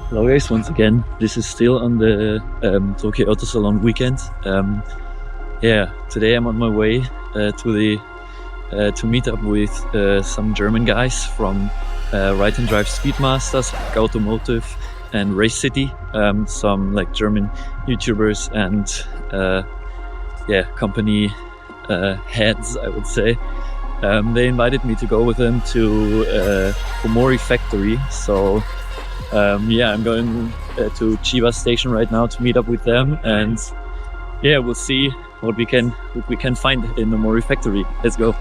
Hello guys, once again, this is still on the Tokyo Auto Salon weekend. Today I'm on my way to meet up with some German guys from Ride and Drive Speedmasters, like Automotive and Race City, some like German YouTubers and company heads, I would say. They invited me to go with them to Omori Factory, so I'm going to Chiba Station right now to meet up with them, and we'll see what we can find in the Omori Factory. Let's go.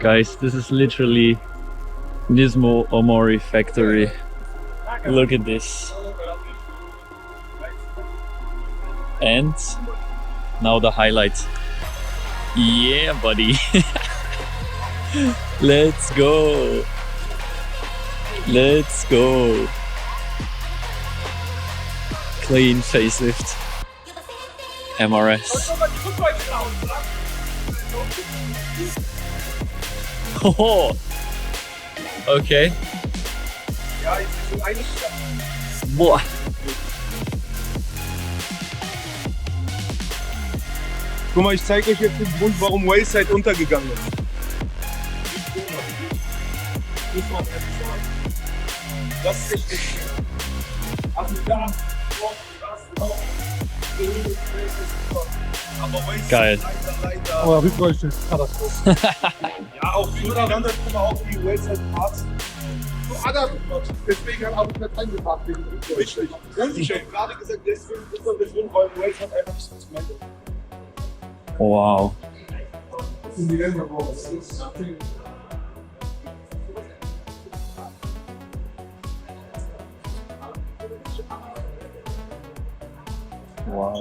Guys, this is literally Nismo Omori Factory. Look at this. And now the highlight. Yeah, buddy. Let's go. Let's go. Clean facelift. MRS. Oh, okay. Boah. Guck mal, ich zeige euch jetzt den Grund, warum Wayside untergegangen ist. Das ist echt nicht schön. Also da, Geil. Aber wie bräuchte ich Katastrophe. Ja, auch miteinander kommen auch die Wayside Parts. Deswegen habe ich nicht eingepackt. Richtig. Und ich habe gerade gesagt, deswegen ist das der Grund, weil Wayside einfach nicht zu meinen. Wow.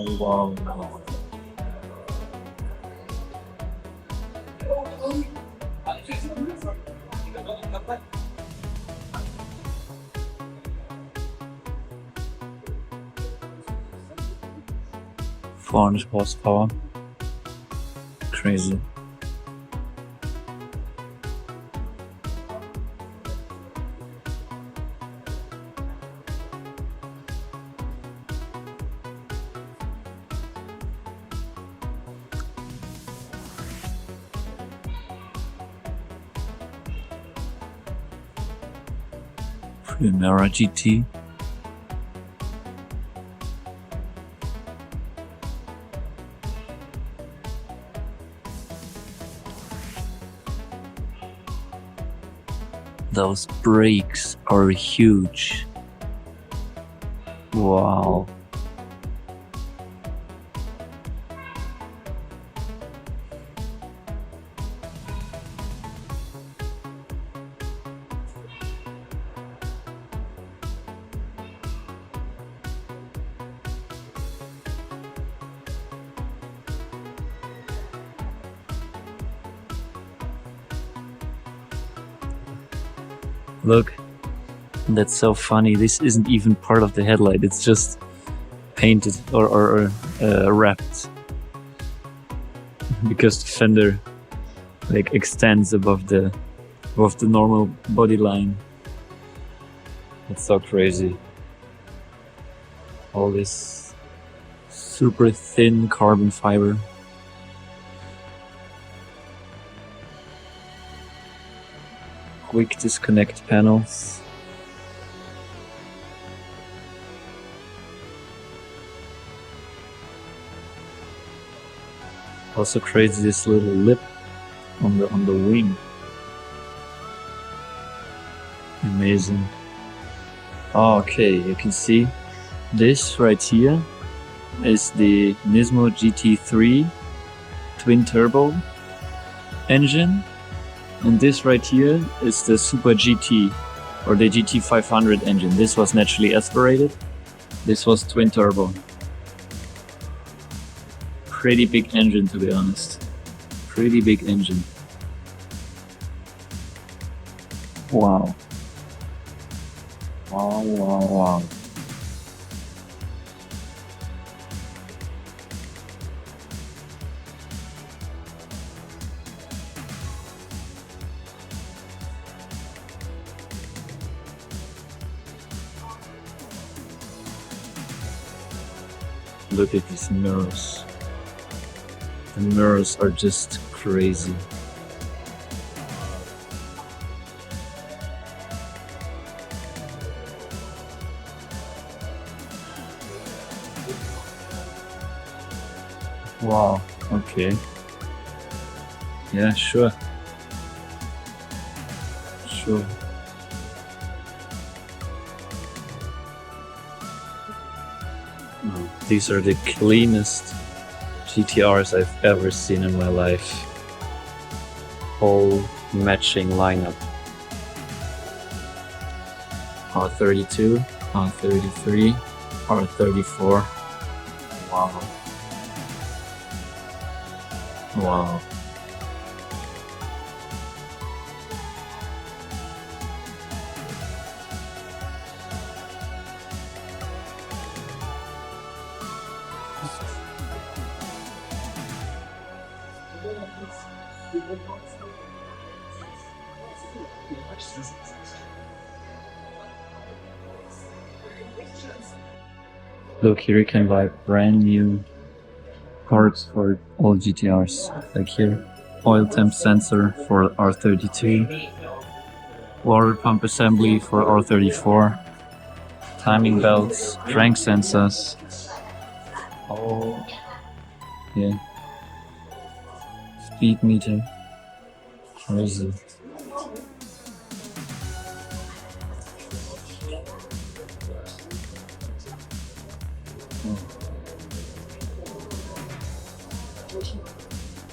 Wow. $400 horsepower. Crazy. Primera GT. Those brakes are huge. Wow. Look, that's so funny. This isn't even part of the headlight. It's just painted or wrapped because the fender like extends above the normal body line. It's so crazy. All this super thin carbon fiber. Quick disconnect panels. Also creates this little lip on the wing. Amazing. Oh, okay, you can see This right here is the Nismo GT3 twin turbo engine, and this right here is the Super GT or the GT500 engine. This was naturally aspirated, this was twin turbo. Pretty big engine, to be honest. Pretty big engine. Wow. Wow, wow, wow. Look at these mirrors. The mirrors are just crazy. Wow, okay. Yeah, sure. Sure. These are the cleanest GTRs I've ever seen in my life. Whole matching lineup. R32, R33, R34. Wow. Wow. Look, here you can buy brand new parts for all GTRs. Like here, oil temp sensor for R32, water pump assembly for R34, timing belts, crank sensors. Oh, yeah. Speed meter. Crazy.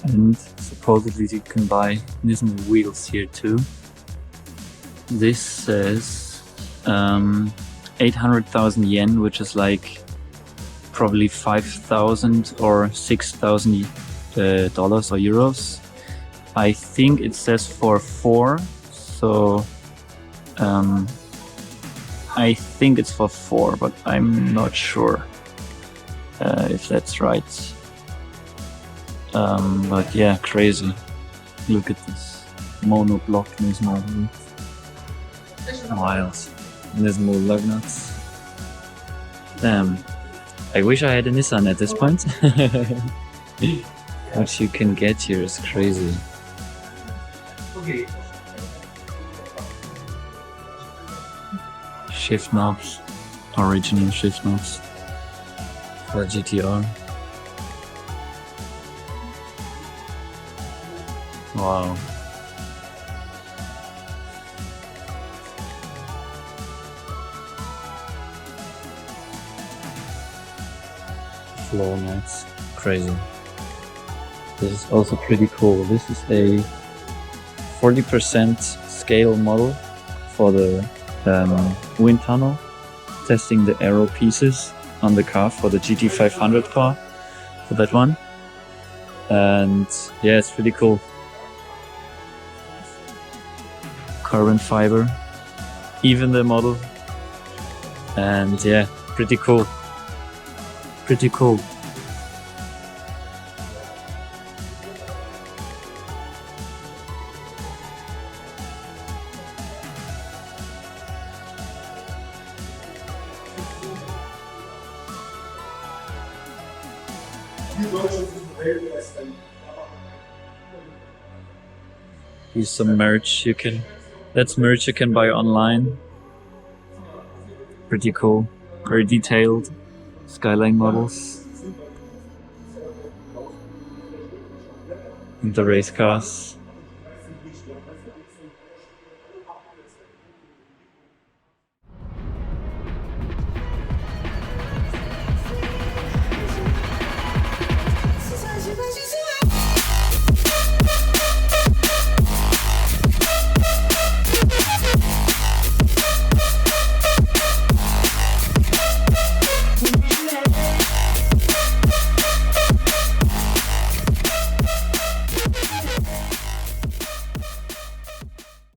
And supposedly you can buy Nismo wheels here too. This says 800,000 yen, which is like probably 5,000 or 6,000 dollars or euros. I think it says for 4, so I think it's for 4, but I'm not sure if that's right. But yeah, crazy. Look at this monoblock Nismo. Wild. Nismo lug nuts. Damn. I wish I had a Nissan at this point. What you can get here is crazy. Shift knobs. Original shift knobs. For GTR. Wow. Floor mats. Crazy. This is also pretty cool. This is a 40% scale model for the wind tunnel. Testing the aero pieces on the car for the GT500 car. For that one. And yeah, it's pretty cool. Carbon fiber, even the model, and yeah, pretty cool. Pretty cool. Here's some merch that's merch you can buy online. Pretty cool. Very detailed. Skyline models. And the race cars.